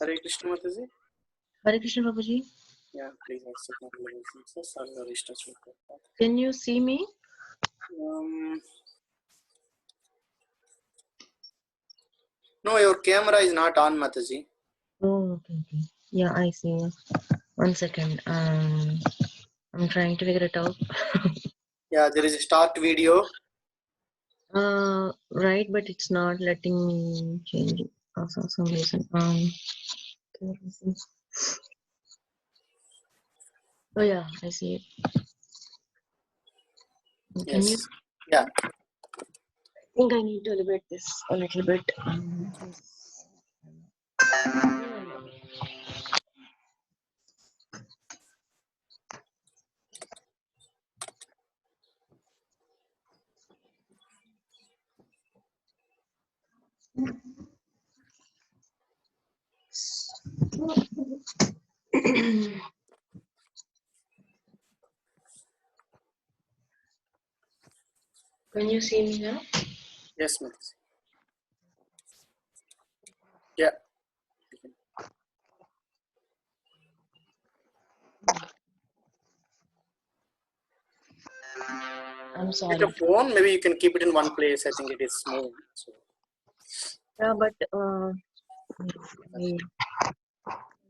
Hare Krishna Mataji. Hare Krishna Babaji. Yeah, please accept my blessings. Can you see me? No, your camera is not on, Mataji. Oh, okay. Yeah, I see. One second. I'm trying to figure it out. Yeah, there is a start video. Right, but it's not letting me change it for some reason. Let me see. Oh yeah, I see it. Can you? Yes. Yeah. I think I need to elevate this a little bit. Can you see me now? Yes, Mataji. Yeah. I'm sorry. With a phone, maybe you can keep it in one place. I think it is moving. So. Yeah, but I want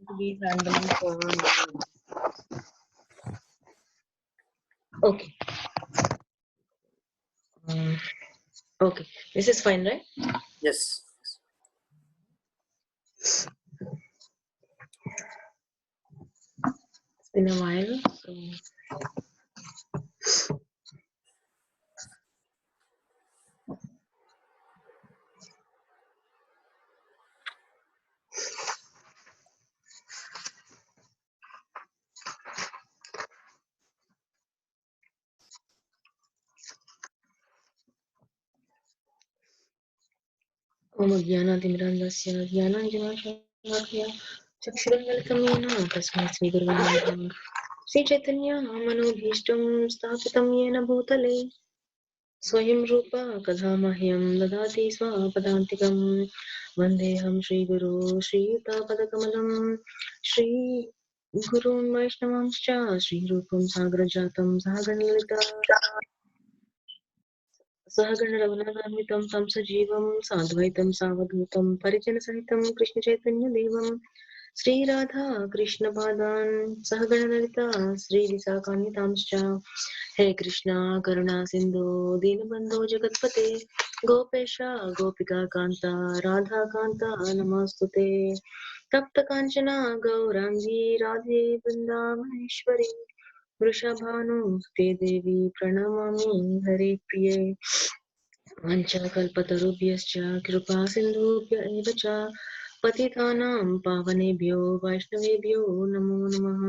to be randomly for. Okay. Okay. This is fine, right? Yes. It's been a while. So. Om Jnana-timirandasya Jnana-njana-shakya Chakshurungalkamena Tasmai Sri Gurave Namaha. Sri Chaitanya Manobhishtam Sthapitam Yena Bhutale Swayam Rupa Kadhamahyam Dadati Swapadantikam Vandeham Sri Guru Sri Yuta-padakamalam Sri Gurun Vaishnavanscha Sri Rupam Sagrajatam Sahaganalita Sahagana Raghunathanvitam Tam Sajivam Sadvaitam Savadhutam Parijana Sahitam Krishna Chaitanya Devam Sri Radha Krishna Padan Sahagana Lalita Sri Visakhanitamscha He Krishna Karuna Sindhu Dinabandho Jagatpate Gopesha Gopika Kanta Radha Kanta Namastute Tapta Kanchana Gaurangi Radhe Vrindavaneshwari Vrishabhanu Devi Pranamami Hare Priye Vanchakalpatarubhyascha कृपा सिन्धुभ्य एव च पतितानां पावनेभ्यो वैष्णवेभ्यो नमो नमः।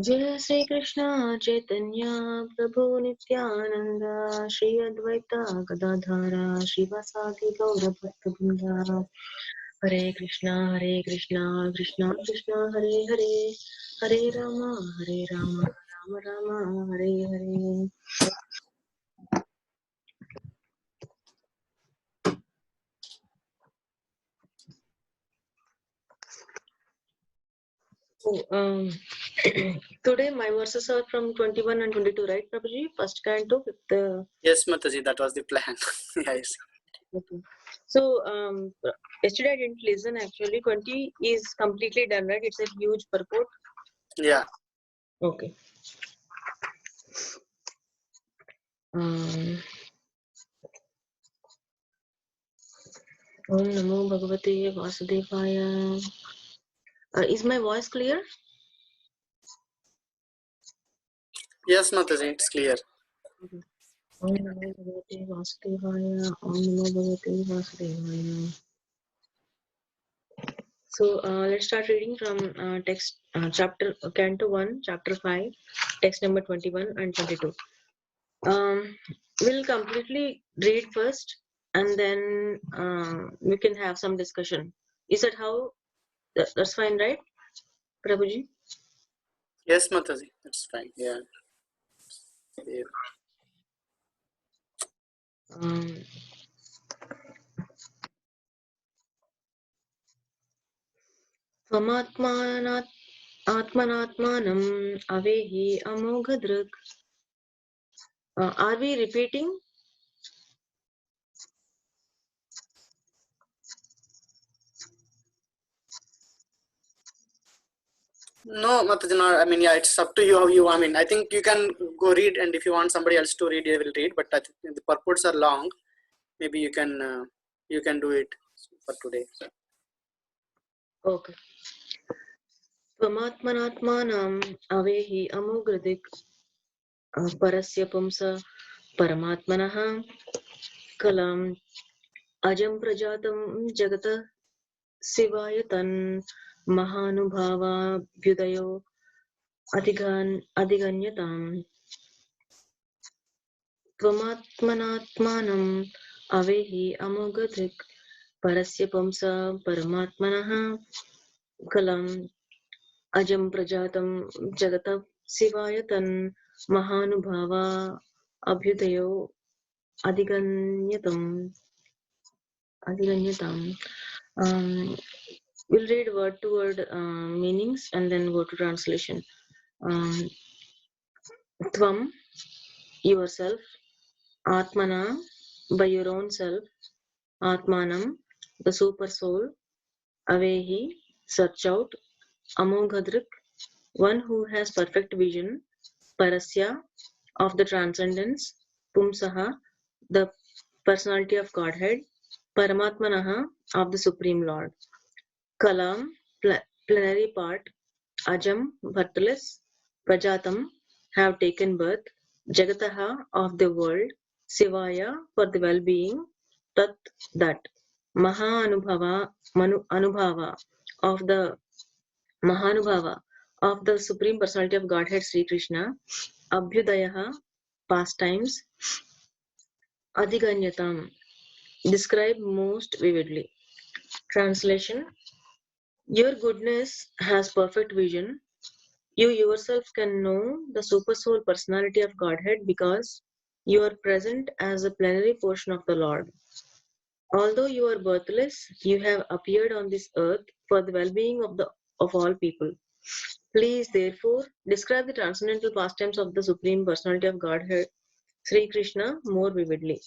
जय श्री कृष्ण चैतन्य प्रभु नित्यानंद श्री अद्वैत गदाधर श्रीवासादि गौर भक्तवृंद हरे Krishna Krishna Krishna Hare Hare Hare Ram Ram Ram Hare Hare. Today my verses are from 21 and 22, right, Prabhuji? First canto with the... Yes, Mataji, that was the plan. Yes. Okay. So, yesterday I didn't listen actually. 20 is completely done, right? It's a huge purport. Yeah. Okay. Om Namo Bhagavate Vasudevaya. Is my voice clear? Yes, Mataji, it's clear. Okay. Om Namo Bhagavate Vasudevaya. Om Namo Bhagavate Vasudevaya. So let's start reading from text chapter Canto 1, chapter 5, text number 21 and 22. We'll completely read first and then we can have some discussion. Is that how? That's fine, right, Prabhuji? Yes, Mataji, that's fine. Yeah. Tvamatmanat Atmanatmanam avehi amoghadruk. Are we repeating? No, Mataji, no, I mean, yeah, it's up to you how you. I mean, I think you can go read, and if you want somebody else to read, they will read. But I think the purports are long. Maybe you can do it for today. So. Okay. Tvamatmanatmanam avehi amoghadrik. Parasya pumsa paramatmanah kalam ajam prajatam jagata sivayatan mahanubhava bhyudayo adiganyatam. Tvamatmanatmanam avehi amoghadrik. Parasya pumsa paramatmanah kalam ajam prajatam jagata sivayatan mahanubhava abhyudayo adiganyatam. Um, we'll read word to word meanings and then go to translation. Tvam, yourself. Atmana, by your own self. Atmanam, the super soul. Avehi, search out. Amoghadrik, one who has perfect vision. Parasya, of the transcendence. Pumsaha, the personality of Godhead. Paramatmanaha, of the Supreme Lord. Kalam, plenary part. Ajam, birthless. Prajatam, have taken birth. Jagataha, of the world. Sivaya, for the well-being. Tat, that. Anubhava, of the Mahanubhava, of the Supreme Personality of Godhead Sri Krishna. Abhyudayaha, pastimes. Adiganyatam, describe most vividly. Translation: your goodness has perfect vision. You yourself can know the super soul personality of Godhead because you are present as a plenary portion of the Lord. Although you are birthless, you have appeared on this earth for the well-being of all people. Please, therefore, describe the transcendental pastimes of the Supreme Personality of Godhead, Sri Krishna, more vividly.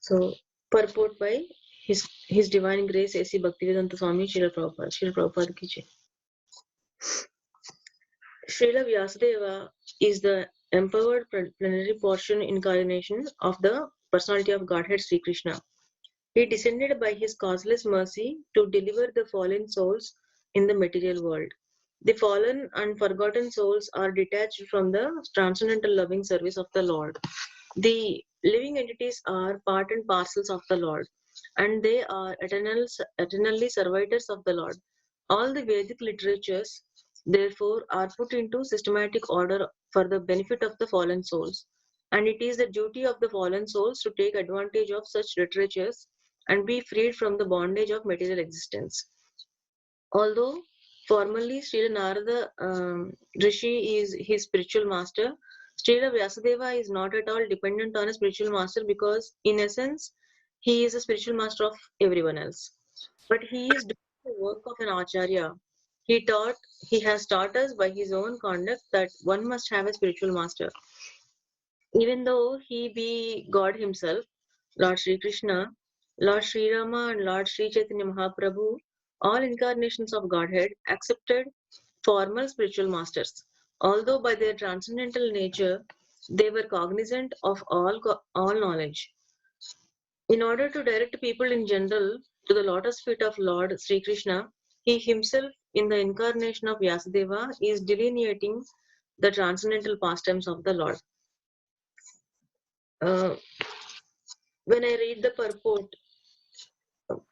So, purport by His Divine Grace A.C. Bhaktivedanta Swami Srila Prabhupada. Srila Prabhupada ki jai. Srila Vyasadeva is the empowered plenary portion incarnation of the personality of Godhead Sri Krishna. He descended by his causeless mercy to deliver the fallen souls in the material world. The fallen and forgotten souls are detached from the transcendental loving service of the Lord. The living entities are part and parcels of the Lord, and they are eternally servitors of the Lord. All the Vedic literatures, therefore, are put into systematic order for the benefit of the fallen souls. And it is the duty of the fallen souls to take advantage of such literatures and be freed from the bondage of material existence. Although formally Srila Narada Rishi is his spiritual master, Srila Vyasadeva is not at all dependent on a spiritual master because, in essence, he is a spiritual master of everyone else. But he is doing the work of an acharya. He has taught us by his own conduct that one must have a spiritual master. Even though he be God himself, Lord Sri Krishna, Lord Sri Rama, and Lord Sri Chaitanya Mahaprabhu, all incarnations of Godhead, accepted formal spiritual masters. Although by their transcendental nature, they were cognizant of all knowledge. In order to direct people in general to the lotus feet of Lord Sri Krishna, he himself, in the incarnation of Vyasadeva, is delineating the transcendental pastimes of the Lord. When I read the purport,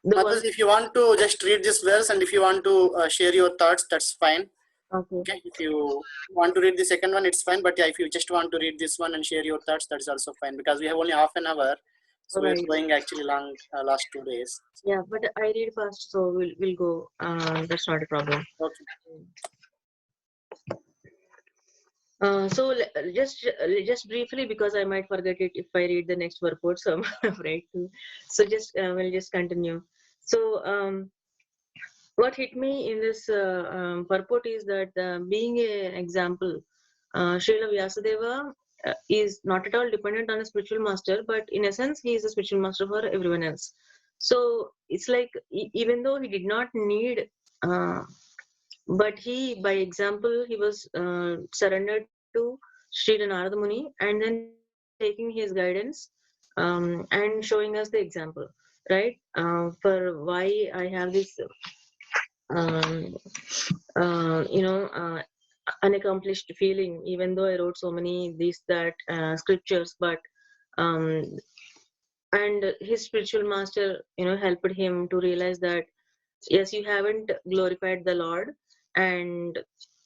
Mataji, if you want to just read this verse and if you want to share your thoughts, that's fine. Okay. If you want to read the second one, it's fine. But yeah, if you just want to read this one and share your thoughts, that's also fine because we have only half an hour. So Right. it's going actually long last 2 days. Yeah, but I read fast, so we'll go. That's not a problem. Okay. So just briefly, because I might forget it if I read the next purport, so I'm afraid to. So we'll just continue. So what hit me in this purport is that being an example, Srila Vyasadeva is not at all dependent on a spiritual master, but in essence, he is a spiritual master for everyone else. So it's like, even though he did not need, but he, by example, he was surrendered to Sri Narada Muni, and then taking his guidance and showing us the example, right? For why I have this, um, unaccomplished feeling, even though I wrote so many scriptures, but um, and his spiritual master, helped him to realize that yes, you haven't glorified the Lord, and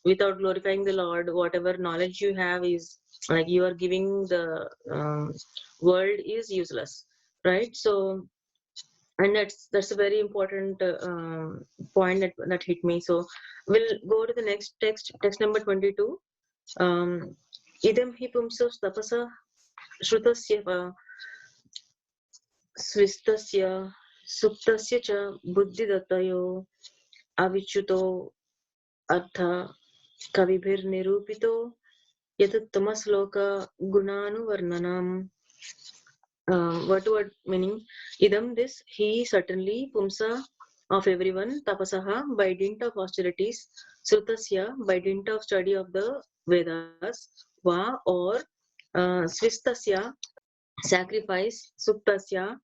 without glorifying the Lord, whatever knowledge you have is like you are giving the world is useless, right? So, and that's a very important point that hit me. So we'll go to the next text number 22. Idam hi pumsa tapasa shrutasya svistasya suptasya cha buddhidattayo avichuto artha kavibhirnirupito yatuttamashloka gunanuvarnanam. What meaning? Idam, this, he certainly, pumsa, of everyone, tapasaha, by dint of austerities, srutasya, by dint of study of the Vedas, va, or svistasya, sacrifice, suptasya,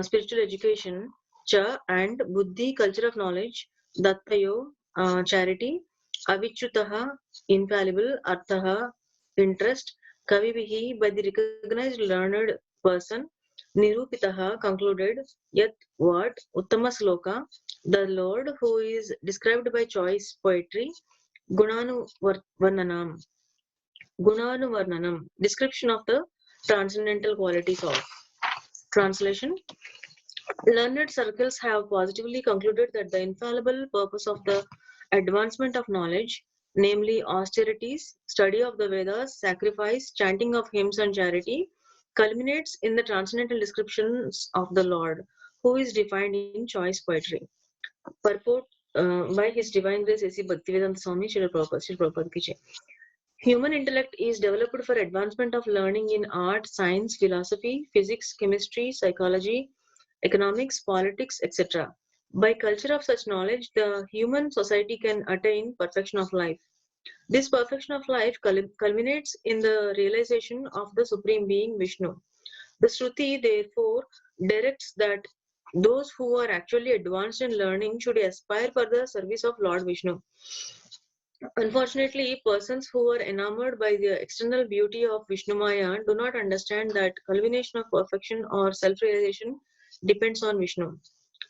spiritual education, cha, and buddhi, culture of knowledge, dattayo, charity, avichutaha, infallible, arthaha, interest, kavibihi, by the recognized learned person, nirupitaha, concluded, yat, what, uttama sloka, the Lord who is described by choice poetry, gunanuvarnanam, gunanuvarnanam, description of the transcendental qualities of. Translation. Learned circles have positively concluded that the infallible purpose of the advancement of knowledge, namely austerities, study of the Vedas, sacrifice, chanting of hymns, and charity, culminates in the transcendental descriptions of the Lord, who is defined in choice poetry. Purport by His Divine Grace A.C. Bhaktivedanta Swami Srila Prabhupada Ki Jai. Human intellect is developed for advancement of learning in art, science, philosophy, physics, chemistry, psychology, economics, politics, etc. By culture of such knowledge, the human society can attain perfection of life. This perfection of life culminates in the realization of the Supreme Being Vishnu. The Shruti, therefore, directs that those who are actually advanced in learning should aspire for the service of Lord Vishnu. Unfortunately, persons who are enamored by the external beauty of Vishnu Maya do not understand that culmination of perfection or self-realization depends on Vishnu.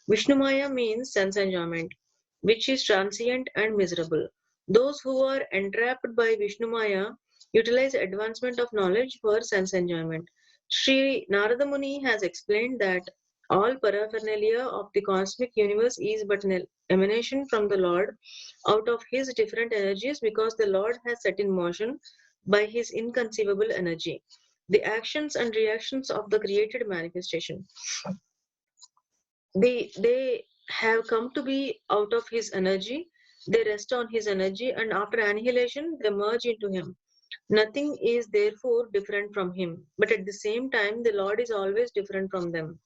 Vishnu Maya means sense enjoyment, which is transient and miserable. Those who are entrapped by Vishnu Maya utilize advancement of knowledge for sense enjoyment. Sri Narada Muni has explained that all paraphernalia of the cosmic universe is but an emanation from the Lord out of his different energies, because the Lord has set in motion by his inconceivable energy the actions and reactions of the created manifestation. They have come to be out of his energy, they rest on his energy, and after annihilation they merge into him. Nothing is therefore different from him, but at the same time the Lord is always different from them.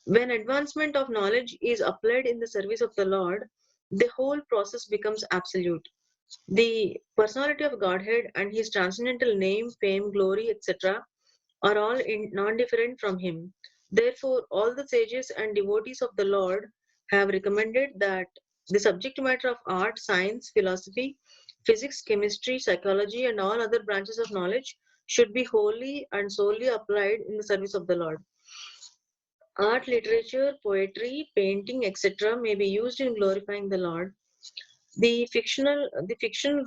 When advancement of knowledge is applied in the service of the Lord, the whole process becomes absolute. The personality of Godhead and his transcendental name, fame, glory, etc., are all non-different from him. Therefore, all the sages and devotees of the Lord have recommended that the subject matter of art, science, philosophy, physics, chemistry, psychology, and all other branches of knowledge should be wholly and solely applied in the service of the Lord. Art, literature, poetry, painting, etc. may be used in glorifying the Lord. The fictional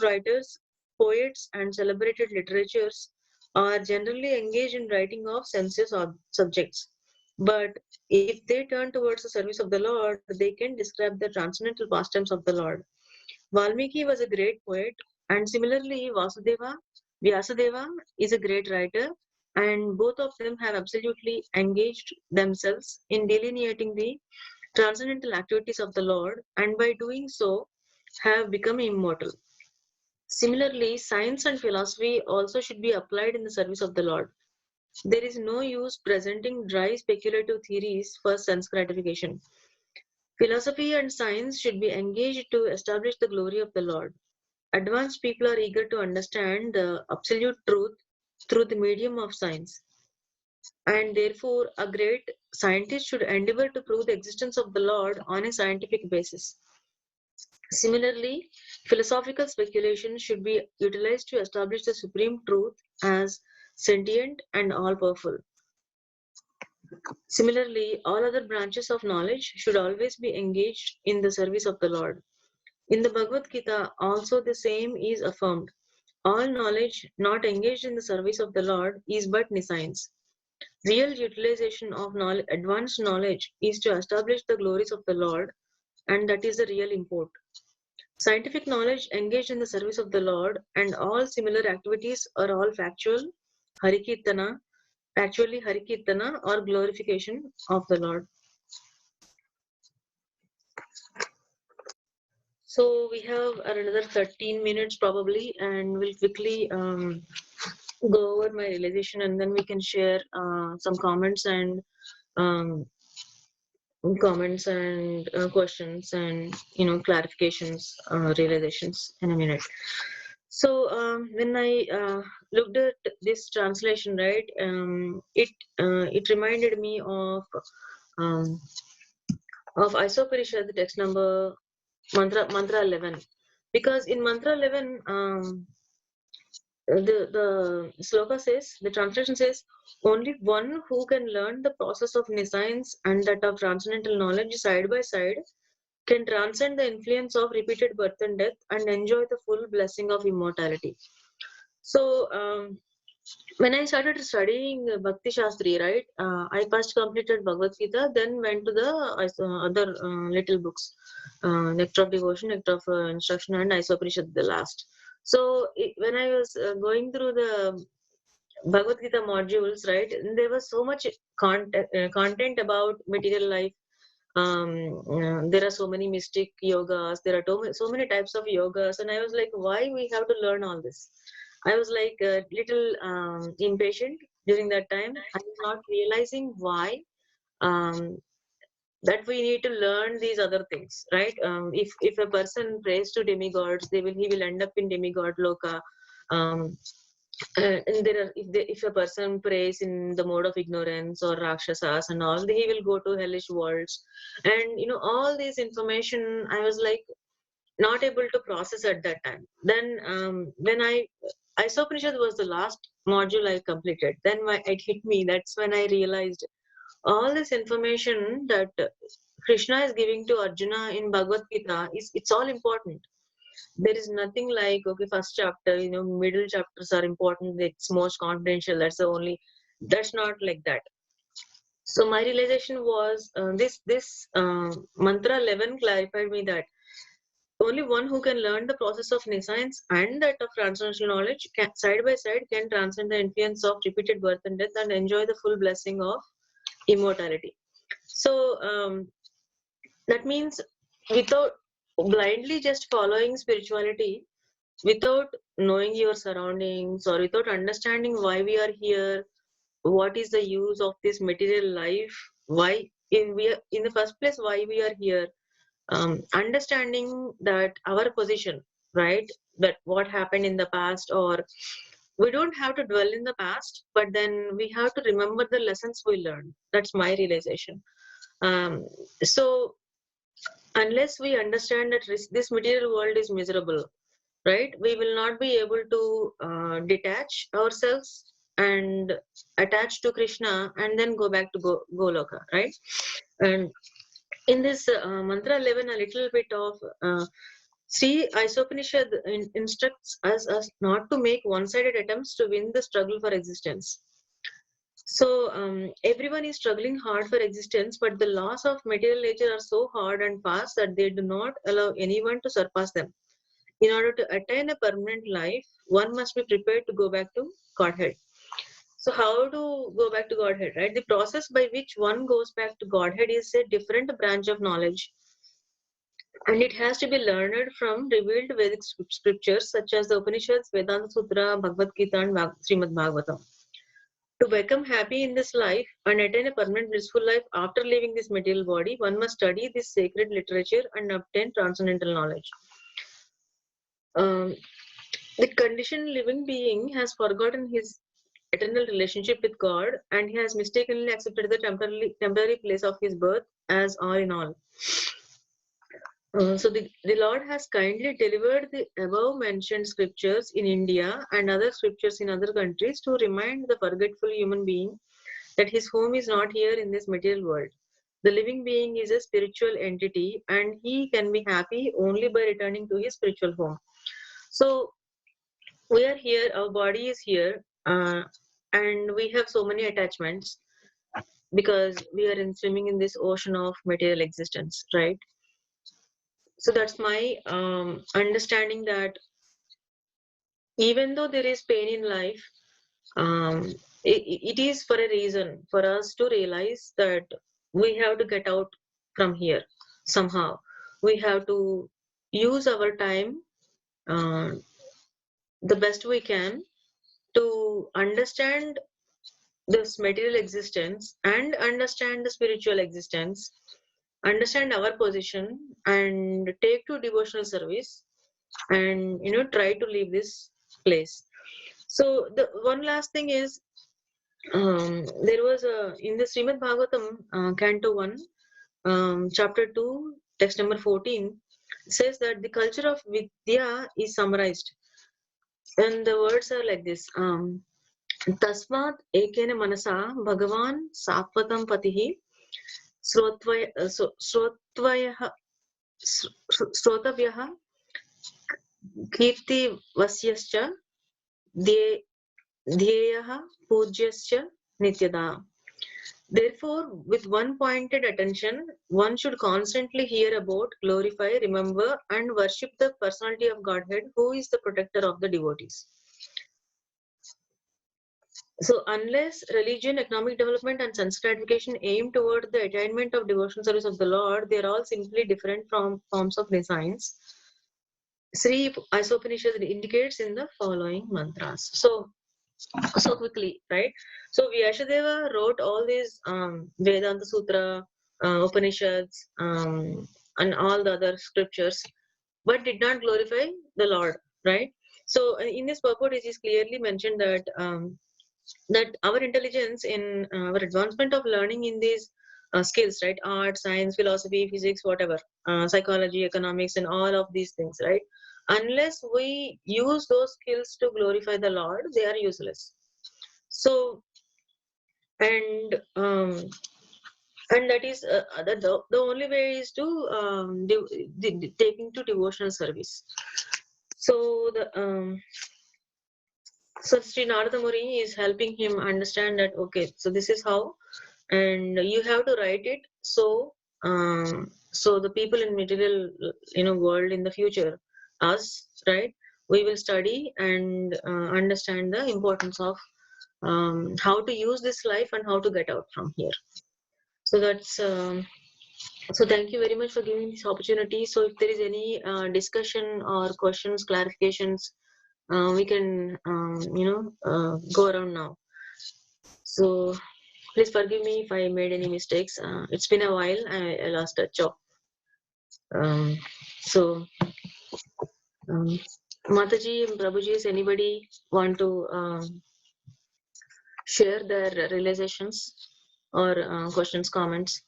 writers, poets, and celebrated literatures are generally engaged in writing of sensuous subjects. But if they turn towards the service of the Lord, they can describe the transcendental pastimes of the Lord. Valmiki was a great poet, and similarly, Vyasadeva is a great writer, and both of them have absolutely engaged themselves in delineating the transcendental activities of the Lord, and by doing so have become immortal. Similarly, science and philosophy also should be applied in the service of the Lord. There is no use presenting dry speculative theories for sense gratification. Philosophy and science should be engaged to establish the glory of the Lord. Advanced people are eager to understand the absolute truth through the medium of science, and therefore a great scientist should endeavor to prove the existence of the Lord on a scientific basis. Similarly, philosophical speculation should be utilized to establish the supreme truth as sentient and all-powerful. Similarly, all other branches of knowledge should always be engaged in the service of the Lord. In the Bhagavad Gita, also the same is affirmed. All knowledge not engaged in the service of the Lord is but nescience. Real utilization of knowledge, advanced knowledge is to establish the glories of the Lord, and that is the real import. Scientific knowledge engaged in the service of the Lord and all similar activities are all factual, harikirtana, actually harikirtana or glorification of the Lord. So we have another 13 minutes probably, and we'll quickly go over my realization, and then we can share some comments and um, questions and clarifications, realizations in a minute. So when I looked at this translation, right, it reminded me of Isoparishad, the text number mantra 11, because in mantra 11 the sloka says, the translation says, only one who can learn the process of nescience and that of transcendental knowledge side by side can transcend the influence of repeated birth and death and enjoy the full blessing of immortality. So when I started studying Bhakti Shastri, right, I first completed Bhagavad Gita, then went to the other little books, Nectar of Devotion, Nectar of Instruction, and Isoparishad, the last. So when I was going through the Bhagavad Gita modules, right, there was so much content about material life. There are so many mystic yogas, there are so many types of yogas, and I was like, why we have to learn all this? I was like a little impatient during that time. I was not realizing why um, that we need to learn these other things, right? If a person prays to demigods, he will end up in demigod loka. Um, and there are, if a person prays in the mode of ignorance or rakshasas and all, he will go to hellish worlds, and all this information I was like not able to process at that time. Then when Isopanishad was the last module I completed, then it hit me. That's when I realized all this information that Krishna is giving to Arjuna in Bhagavad Gita it's all important. There is nothing like, okay, first chapter, middle chapters are important, it's most confidential, that's not like that. So my realization was this mantra 11 clarified me that only one who can learn the process of nescience and that of transcendental knowledge side by side can transcend the influence of repeated birth and death and enjoy the full blessing of immortality. So that means without blindly just following spirituality, without knowing your surroundings or without understanding why we are here, what is the use of this material life, why in the first place why we are here, understanding that our position, right, that what happened in the past, or we don't have to dwell in the past, but then we have to remember the lessons we learned. That's my realization. So unless we understand that this material world is miserable, right, we will not be able to detach ourselves and attach to Krishna and then go back to Goloka, right? And in this mantra 11, a little bit of see, Isopanishad instructs us not to make one-sided attempts to win the struggle for existence. So everyone is struggling hard for existence, but the laws of material nature are so hard and fast that they do not allow anyone to surpass them. In order to attain a permanent life, one must be prepared to go back to Godhead. So how to go back to Godhead, right? The process by which one goes back to Godhead is a different branch of knowledge, and it has to be learned from revealed Vedic scriptures such as the Upanishads, Vedanta Sutra, Bhagavad Gita, and Srimad Bhagavatam. To become happy in this life and attain a permanent blissful life after leaving this material body, one must study this sacred literature and obtain transcendental knowledge. The conditioned living being has forgotten his eternal relationship with God, and he has mistakenly accepted the temporary place of his birth as all in all. So the Lord has kindly delivered the above mentioned scriptures in India and other scriptures in other countries to remind the forgetful human being that his home is not here in this material world. The living being is a spiritual entity, and he can be happy only by returning to his spiritual home. So we are here, our body is here, and we have so many attachments because we are swimming in this ocean of material existence, right? So that's my understanding that even though there is pain in life, um, it is for a reason for us to realize that we have to get out from here somehow. We have to use our time uh, the best we can to understand this material existence and understand the spiritual existence, understand our position, and take to devotional service, and try to leave this place. So the one last thing is, there was a in the Srimad Bhagavatam, Canto 1, chapter 2, text number 14, says that the culture of Vidya is summarized, and the words are like this: Tasmat ekena manasa Bhagavan Satvatam Patihi Srotvayah Srotavyah Kirti Vasyascha Dhyayah Pujyascha Nityada. Therefore, with one pointed attention, one should constantly hear about, glorify, remember, and worship the personality of Godhead, who is the protector of the devotees. So, unless religion, economic development, and sense gratification aim toward the attainment of devotional service of the Lord, they are all simply different from forms of designs. Sri Isopanishad indicates in the following mantras. So quickly, right? So Vyasadeva wrote all these Vedanta Sutra, Upanishads, and all the other scriptures, but did not glorify the Lord, right? So in this purport, it is clearly mentioned that that our intelligence in our advancement of learning in these skills, right? Art, science, philosophy, physics, whatever, psychology, economics, and all of these things, right? Unless we use those skills to glorify the Lord, they are useless. So, and that is the only way is to taking to devotional service. So so Sri Narada Muni is helping him understand that, okay, so this is how, and you have to write it so the people in material world in the future, us, right, we will study and understand the importance of how to use this life and how to get out from here. So that's so thank you very much for giving this opportunity. So if there is any discussion or questions, clarifications, we can go around now. So please forgive me if I made any mistakes. It's been a while. I lost touch of. So Mataji and Prabhuji, is anybody want to share their realizations or questions, comments?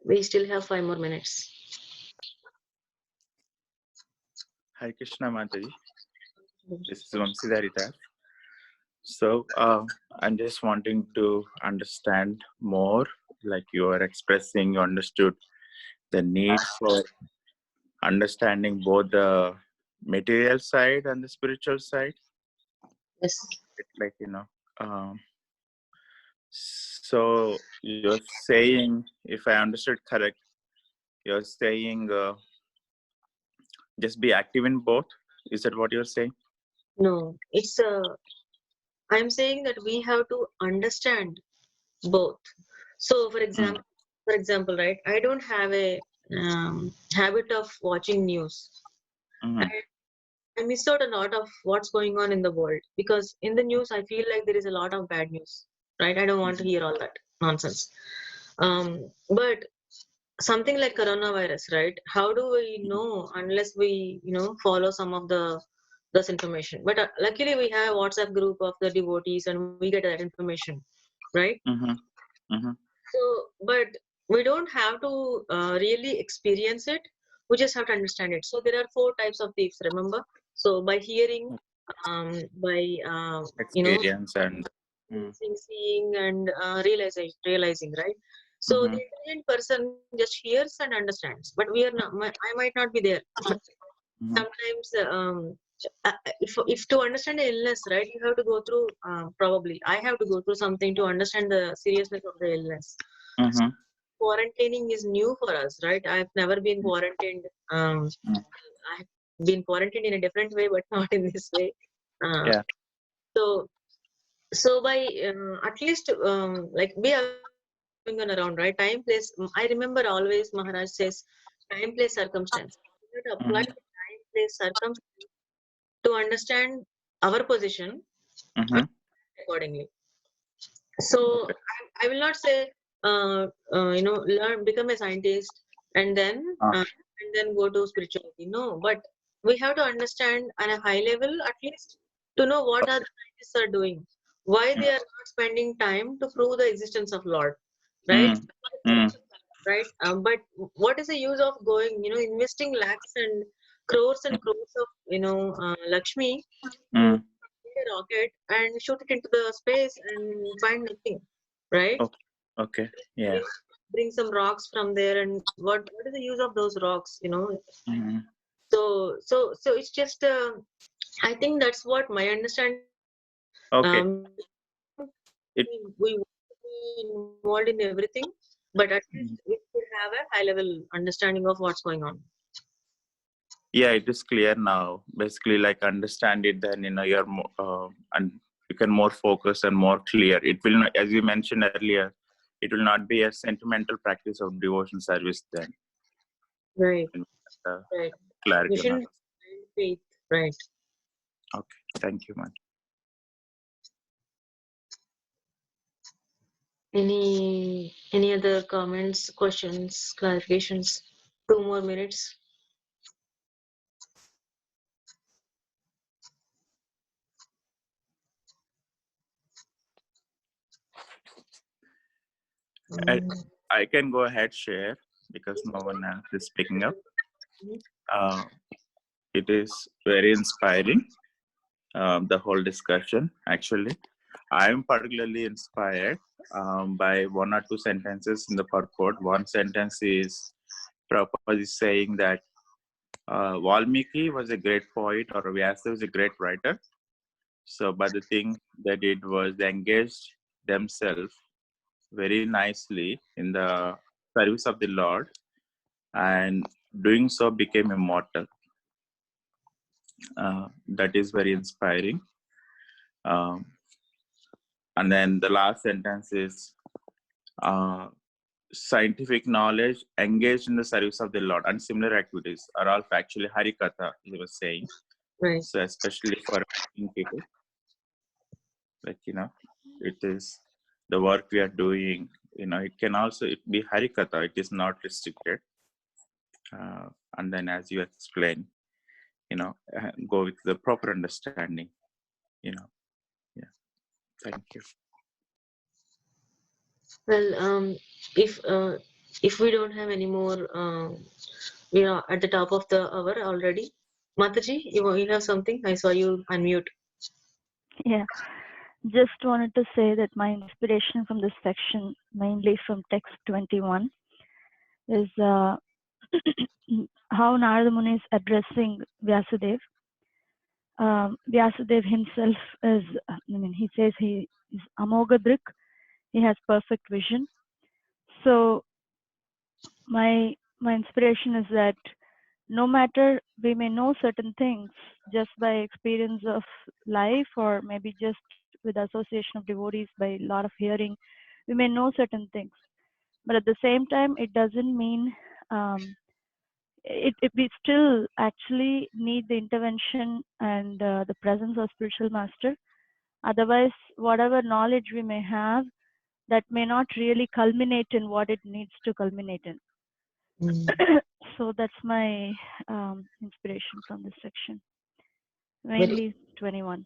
We still have 5 more minutes. Hare Krishna Mataji. This is Vamsidharita. So I'm just wanting to understand more, like you are expressing, you understood the need for understanding both the material side and the spiritual side. Yes. It's like, so you're saying, if I understood correct, you're saying just be active in both. Is that what you're saying? No, it's I'm saying that we have to understand both. So, for example, right? I don't have a habit of watching news. Mm-hmm. I miss out a lot of what's going on in the world because in the news I feel like there is a lot of bad news, right? I don't want to hear all that nonsense. But something like coronavirus, right? How do we know unless we, follow some of the this information? But luckily we have WhatsApp group of the devotees and we get that information, right? Mm-hmm. Mm-hmm. So, but we don't have to really experience it. We just have to understand it. So there are four types of thieves. Remember? So by hearing, by Experience and seeing, and realizing, right? So mm-hmm. the intelligent person just hears and understands. But we are not. I might not be there. Mm-hmm. Sometimes, if to understand the illness, right, you have to go through. Probably, I have to go through something to understand the seriousness of the illness. Mm-hmm. Quarantining is new for us, right? I've never been quarantined. I've been quarantined in a different way, but not in this way. Uh, Yeah. so, so by at least like be aware of what's going on around, right? Time, place. I remember always Maharaj says, time, place, circumstance. We have to apply Mm-hmm. the time, place, circumstance to understand our position Mm-hmm. accordingly. So Okay. I will not say learn, become a scientist and then Ah. go to spirituality. No, but we have to understand on a high level at least to know what are the scientists are doing, why they are not spending time to prove the existence of Lord, right? Mm. Mm. Right. But what is the use of going, investing lakhs and crores of Lakshmi to Mm. a rocket and shoot it into the space and find nothing, right? Okay. Okay. Yeah. Bring some rocks from there, and what is the use of those rocks? Mm. So it's just. I think that's what my understanding is. Okay. It. We want to be involved in everything, but at least Mm. we should have a high level understanding of what's going on. Yeah, it is clear now. Basically, like understand it, then you're more, and you can more focus and more clear. It will not, as you mentioned earlier, it will not be a sentimental practice of devotion service. Then Right, uh, right. clarity on Mission others. faith, right. Okay, thank you, man. Any other comments, questions, clarifications? 2 more minutes. I, Um, I can go ahead share because no one else is picking up. Uh, it is very inspiring. The whole discussion actually. I am particularly inspired by one or two sentences in the purport. One sentence is Prabhupada is saying that Valmiki was a great poet or Vyasa was a great writer. So, but the thing they did was they engaged themselves very nicely in the service of the Lord, and doing so became immortal. That is very inspiring. Um, and then the last sentence is scientific knowledge engaged in the service of the Lord and similar activities are all factually Harikatha, he was saying. right. So especially for young people, like, it is the work we are doing, it can also be Harikatha, it is not restricted. And then as you explain, go with the proper understanding, yeah. Thank you. Well, if we don't have any more, we are at the top of the hour already. Mataji, you have something? I saw you unmute. Yeah, just wanted to say that my inspiration from this section, mainly from text 21, is how Narada Muni is addressing Vyasadeva. Vyasadeva himself is, he says he is Amoghadrik, he has perfect vision. So my inspiration is that no matter we may know certain things just by experience of life, or maybe just with association of devotees by a lot of hearing, we may know certain things. But at the same time, it doesn't mean we still actually need the intervention and the presence of spiritual master. Otherwise, whatever knowledge we may have, that may not really culminate in what it needs to culminate in. So that's my inspiration from this section. Mainly 21.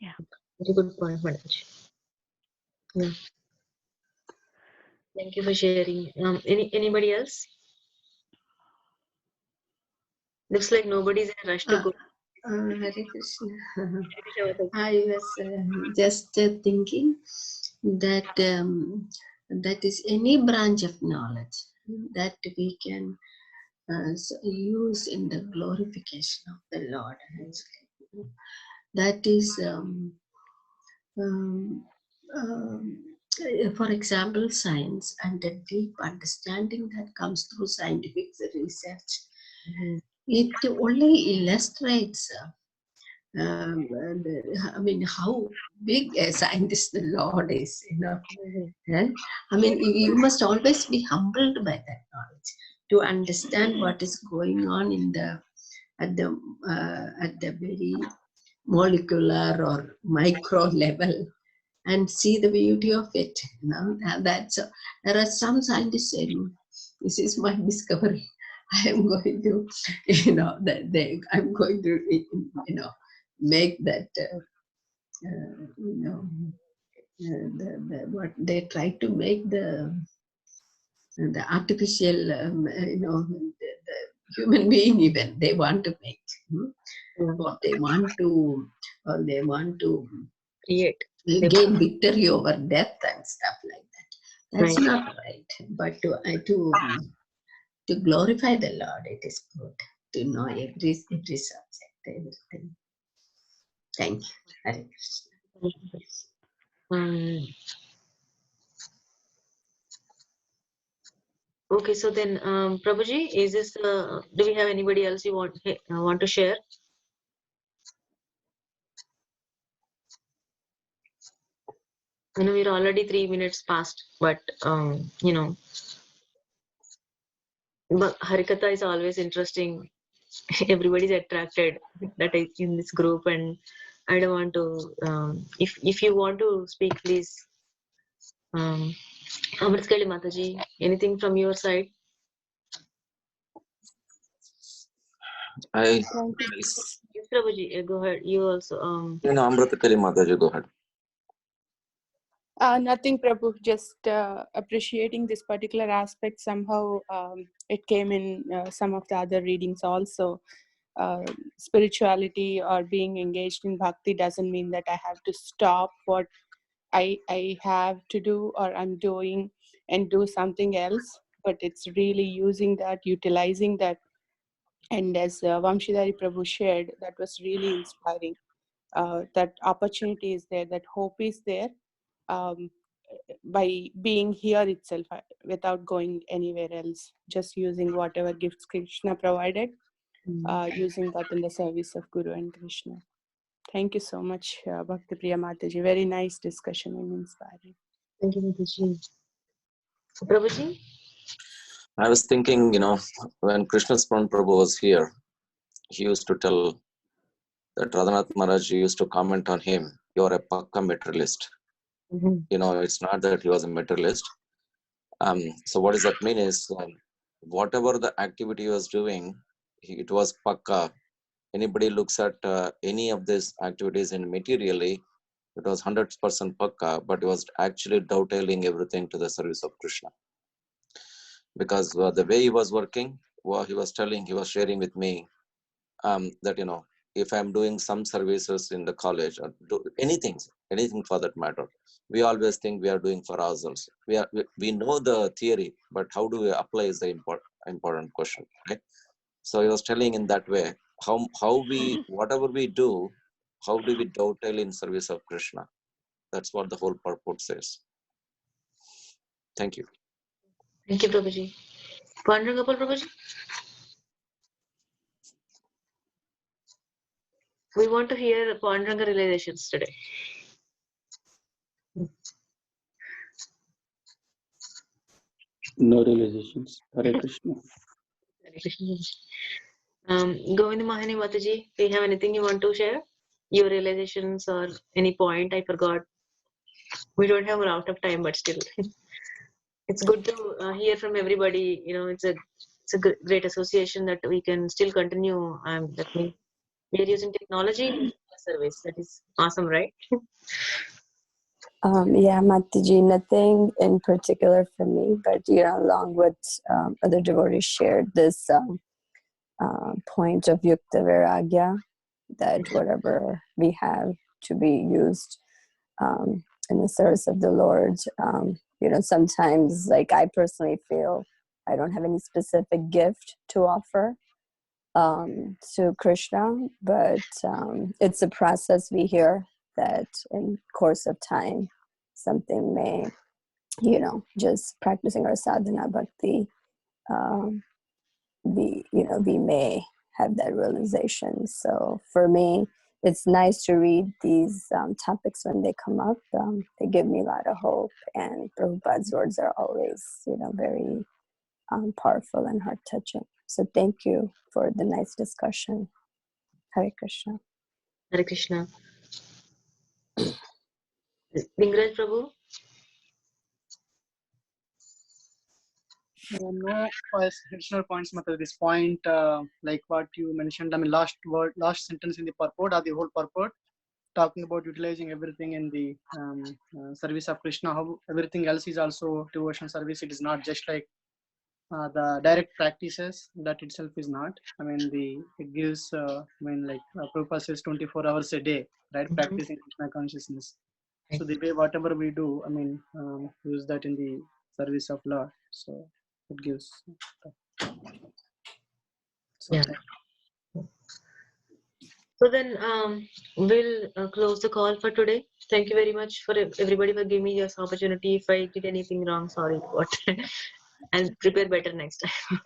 Yeah. Very good point, Mataji. Yeah. Thank you for sharing. Anybody else? Looks like nobody's in a rush to go. Hare Krishna. Mataji. I was just thinking that that is any branch of knowledge that we can use in the glorification of the Lord. That is, for example, science and the deep understanding that comes through scientific research. It only illustrates I mean, how big a scientist the Lord is, you know. Right? I mean, you must always be humbled by that knowledge to understand what is going on in the at the very molecular or micro level, and see the beauty of it. You know, and that's there are some scientists saying, "This is my discovery. I am going to, you know, I'm going to, you know, make that, you know, what they try to make the artificial, you know, the human being even they want to make, or they want to Create. gain victory over death and stuff like that. That's Right. not right. But to glorify the Lord, it is good to know every subject, everything. Thank you. Hare Krishna. Okay, so then, Prabhuji, is this? Do we have anybody else you want to share? I know we're already 3 minutes past, but you know, but Harikatha is always interesting. Everybody's attracted that is in this group, and I don't want to. If you want to speak, please. Amritkali Mataji, anything from your side? I Yes, Prabhuji, go ahead. You also. Amritakali Mataji, go ahead. Nothing, Prabhu, just appreciating this particular aspect. Somehow it came in some of the other readings also. Spirituality or being engaged in bhakti doesn't mean that I have to stop what I have to do or I'm doing and do something else, but it's really using that, utilizing that. And as Vamshidhari Prabhu shared, that was really inspiring. That opportunity is there, that hope is there. By being here itself, without going anywhere else, just using whatever gifts Krishna provided, using that in the service of Guru and Krishna. Thank you so much, Bhakti Priya Mataji. Very nice discussion and inspiring. Thank you, Mataji. Prabhuji? I was thinking, when Krishna Swaran Prabhu was here, he used to tell that Radhanath Maharaj used to comment on him, "You're a pakka materialist." It's not that he was a materialist. So what does that mean is, whatever the activity he was doing, it was pakka. Anybody looks at any of these activities in materially, it was 100% pakka, but it was actually dovetailing everything to the service of Krishna. Because the way he was working, he was sharing with me that, if I'm doing some services in the college or do anything for that matter, we always think we are doing for ourselves. We know the theory, but how do we apply is the important question, right? So he was telling in that way, how we, whatever we do, how do we dovetail in service of Krishna? That's what the whole purport says. Thank you. Thank you, Prabhuji. Pandurangapal Prabhuji? We want to hear Panduranga realizations today. No realizations. Hare Krishna. Govinda Mahani Mataji, do you have anything you want to share? Your realizations or any point I forgot? We don't have a lot of time, but still, it's good to hear from everybody. You know, it's a great association that we can still continue. That means we are using technology in service. That is awesome, right? Yeah, Mataji, nothing in particular for me, but along with other devotees shared this point of Yukta Vairagya, that whatever we have to be used in the service of the Lord. Sometimes, like, I personally feel I don't have any specific gift to offer to Krishna, but it's a process. We hear that in course of time, something may, just practicing our sadhana bhakti, we may have that realization. So for me, it's nice to read these topics when they come up. They give me a lot of hope, and Prabhupada's words are always, very powerful and heart-touching. So thank you for the nice discussion. Hare Krishna. Hare Krishna. Lingaraj Prabhu? No additional points, Mata. This point, like what you mentioned, I mean, last sentence in the purport or the whole purport, talking about utilizing everything in the service of Krishna, how everything else is also devotional service. It is not just like the direct practices. That itself is not. I mean, it gives, Prabhupada says 24 hours a day, right? Practicing Krishna consciousness. So the way whatever we do, I mean, use that in the service of Lord. So it gives. Yeah. So then we'll close the call for today. Thank you very much for everybody for giving me this opportunity. If I did anything wrong, sorry, but I'll prepare better next time.